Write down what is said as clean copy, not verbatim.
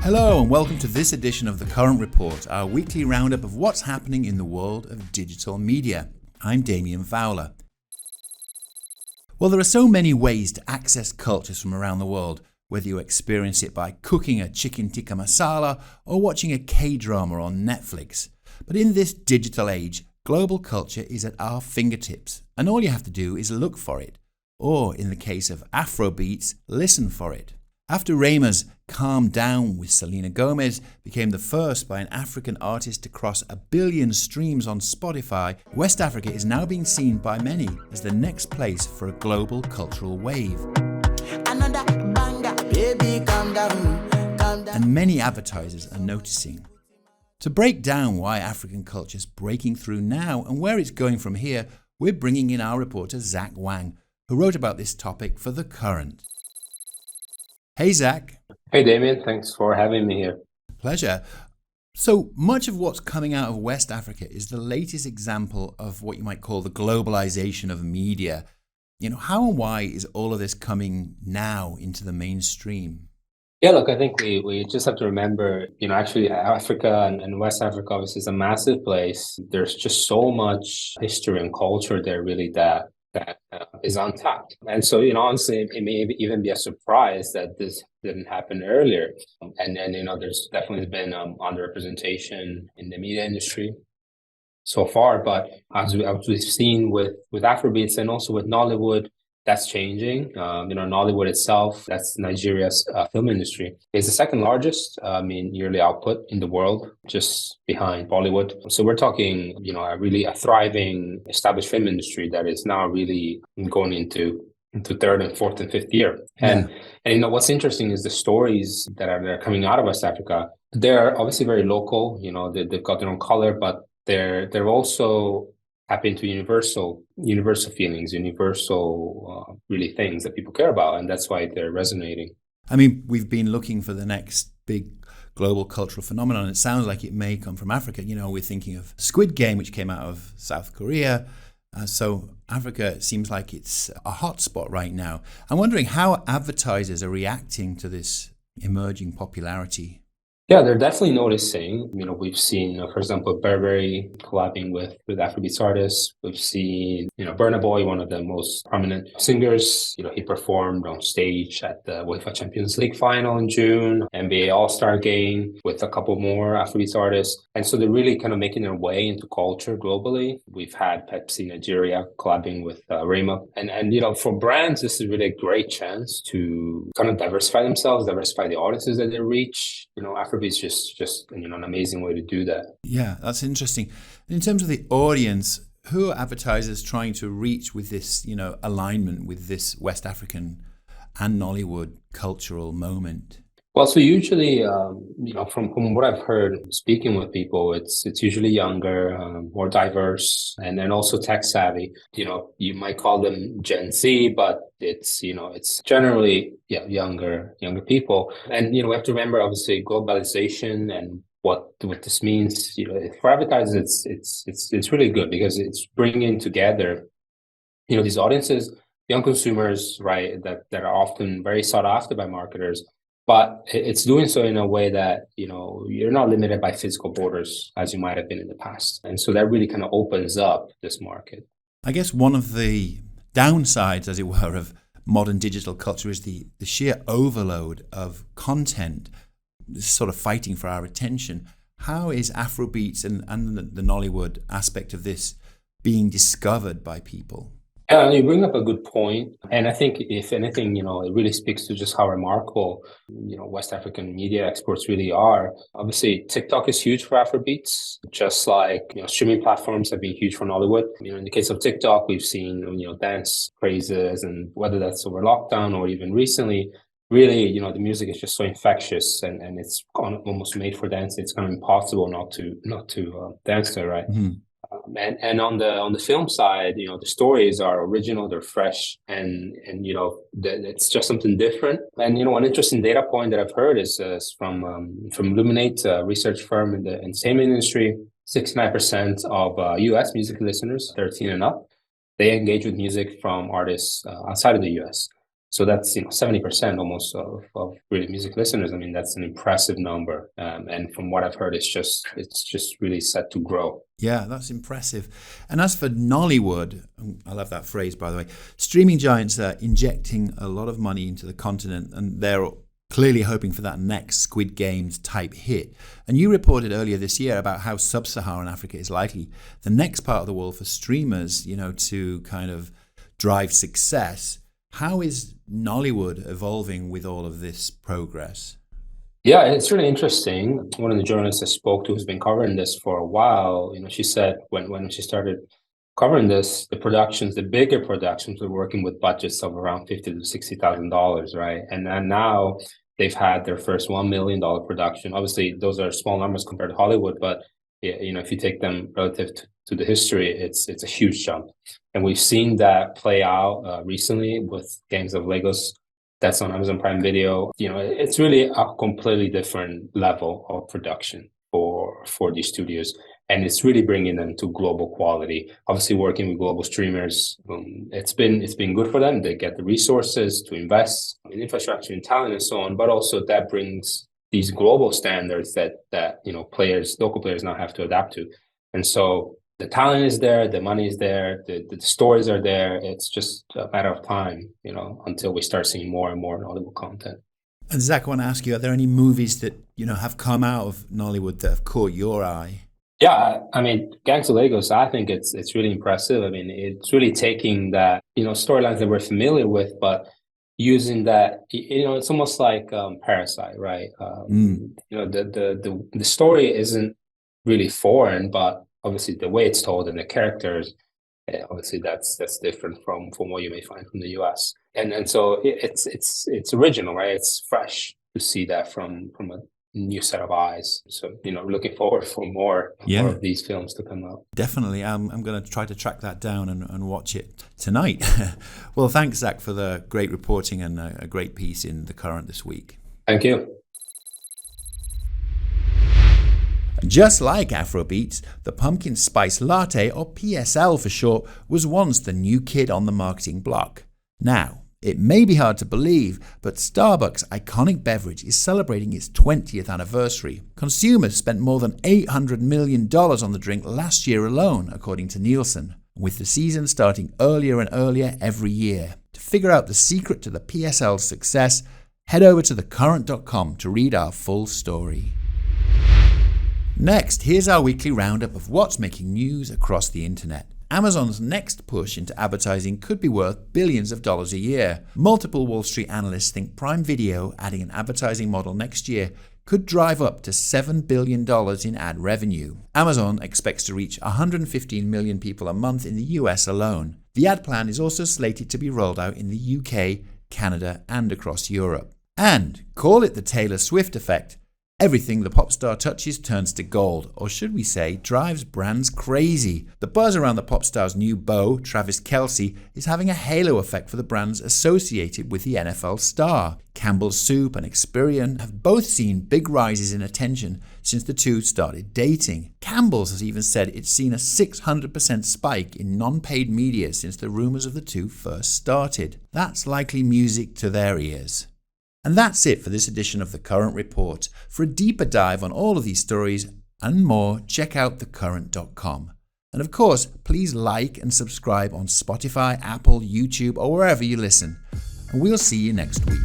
Hello and welcome to this edition of The Current Report, our weekly roundup of what's happening in the world of digital media. I'm Damien Fowler. Well, there are so many ways to access cultures from around the world, whether you experience it by cooking a chicken tikka masala or watching a K-drama on Netflix. But in this digital age, global culture is at our fingertips, and all you have to do is look for it. Or, in the case of Afrobeats, listen for it. After Rema's Calm Down with Selena Gomez became the first by an African artist to cross 1 billion streams on Spotify, West Africa is now being seen by many as the next place for a global cultural wave. Another banger, baby, calm down, calm down. And many advertisers are noticing. To break down why African culture is breaking through now and where it's going from here, we're bringing in our reporter Zach Wang, who wrote about this topic for The Current. Hey, Zach. Hey, Damien. Thanks for having me here. Pleasure. So much of what's coming out of West Africa is the latest example of what you might call the globalization of media. How and why is all of this coming now into the mainstream? Yeah, look, I think we just have to remember, actually Africa and West Africa obviously is a massive place. There's just so much history and culture there really that is untapped. And so, honestly, it may even be a surprise that this didn't happen earlier. And there's definitely been underrepresentation in the media industry so far. But as we've seen with Afrobeats and also with Nollywood, that's changing. Nollywood itself, that's Nigeria's film industry, is the second largest yearly output in the world, just behind Bollywood. So we're talking, a thriving, established film industry that is now really going into third and fourth and fifth year. And what's interesting is the stories that are coming out of West Africa. They're obviously very local. They've got their own color, but they're also tap into universal feelings, universal really things that people care about, and that's why they're resonating. We've been looking for the next big global cultural phenomenon. It sounds like it may come from Africa. We're thinking of Squid Game, which came out of South Korea. So Africa seems like it's a hot spot right now. I'm wondering how advertisers are reacting to this emerging popularity. Yeah, they're definitely noticing. We've seen, for example, Burberry collabing with Afrobeats artists. We've seen, Burna Boy, one of the most prominent singers. He performed on stage at the UEFA Champions League final in June, NBA All-Star game with a couple more Afrobeats artists. And so they're really kind of making their way into culture globally. We've had Pepsi Nigeria collabing with Rema. And for brands, this is really a great chance to kind of diversify themselves, diversify the audiences that they reach. Afrobeats just an amazing way to do that. Yeah, that's interesting. In terms of the audience, who are advertisers trying to reach with this, alignment with this West African and Nollywood cultural moment? Well, so usually, from what I've heard speaking with people, it's usually younger, more diverse, and then also tech savvy. You might call them Gen Z, but it's generally younger people. And we have to remember obviously globalization and what this means. For advertisers, it's really good because it's bringing together, these audiences, young consumers, right, that are often very sought after by marketers. But it's doing so in a way that, you're not limited by physical borders as you might have been in the past. And so that really kind of opens up this market. I guess one of the downsides, as it were, of modern digital culture is the sheer overload of content sort of fighting for our attention. How is Afrobeats and the Nollywood aspect of this being discovered by people? You bring up a good point. And I think if anything, it really speaks to just how remarkable, West African media exports really are. Obviously, TikTok is huge for Afrobeats, just like, streaming platforms have been huge for Nollywood. In the case of TikTok, we've seen, dance crazes, and whether that's over lockdown or even recently, really, the music is just so infectious and it's almost made for dance. It's kind of impossible not to dance to it, right? Mm-hmm. And on the film side, the stories are original, they're fresh, and it's just something different. And one interesting data point that I've heard is from Luminate, a research firm in the entertainment industry. 69% of U.S. music listeners, 13 and up, they engage with music from artists outside of the U.S. So that's 70% almost of really music listeners. I mean, that's an impressive number. And from what I've heard, it's just really set to grow. Yeah, that's impressive. And as for Nollywood, I love that phrase, by the way, streaming giants are injecting a lot of money into the continent, and they're clearly hoping for that next Squid Games type hit. And you reported earlier this year about how sub-Saharan Africa is likely the next part of the world for streamers, to kind of drive success. How is Nollywood evolving with all of this progress? Yeah, it's really interesting. One of the journalists I spoke to who's been covering this for a while, she said when she started covering this, the bigger productions were working with budgets of around $50,000 to $60,000, right? And now they've had their first $1 million production. Obviously, those are small numbers compared to Hollywood, but if you take them relative to the history, it's a huge jump. And we've seen that play out recently with Gangs of Lagos. That's on Amazon Prime Video. It's really a completely different level of production for these studios. And it's really bringing them to global quality. Obviously, working with global streamers, it's been good for them. They get the resources to invest in infrastructure and talent and so on. But also that brings these global standards that local players now have to adapt to. And so the talent is there, the money is there, the stories are there. It's just a matter of time, until we start seeing more and more Nollywood content. And Zach, I want to ask you, are there any movies that, have come out of Nollywood that have caught your eye? Yeah, I mean, Gangs of Lagos, I think it's really impressive. I mean, it's really taking that, storylines that we're familiar with, but using that, it's almost like Parasite, right? The story isn't really foreign, but obviously the way it's told and the characters, obviously that's different from what you may find from the US. And so it's original, right? It's fresh to see that from a new set of eyes. So, looking forward for more of these films to come out. Definitely. I'm going to try to track that down and watch it tonight. Well, thanks, Zach, for the great reporting and a great piece in The Current this week. Thank you. Just like Afrobeats, the Pumpkin Spice Latte, or PSL for short, was once the new kid on the marketing block. Now, it may be hard to believe, but Starbucks' iconic beverage is celebrating its 20th anniversary. Consumers spent more than $800 million on the drink last year alone, according to Nielsen, with the season starting earlier and earlier every year. To figure out the secret to the PSL's success, head over to thecurrent.com to read our full story. Next, here's our weekly roundup of what's making news across the internet. Amazon's next push into advertising could be worth billions of dollars a year. Multiple Wall Street analysts think Prime Video adding an advertising model next year could drive up to $7 billion in ad revenue. Amazon expects to reach 115 million people a month in the US alone. The ad plan is also slated to be rolled out in the UK, Canada, and across Europe. And call it the Taylor Swift effect. Everything the pop star touches turns to gold, or should we say, drives brands crazy. The buzz around the pop star's new beau, Travis Kelce, is having a halo effect for the brands associated with the NFL star. Campbell's Soup and Experian have both seen big rises in attention since the two started dating. Campbell's has even said it's seen a 600% spike in non-paid media since the rumors of the two first started. That's likely music to their ears. And that's it for this edition of The Current Report. For a deeper dive on all of these stories and more, check out thecurrent.com. And of course, please like and subscribe on Spotify, Apple, YouTube, or wherever you listen. And we'll see you next week.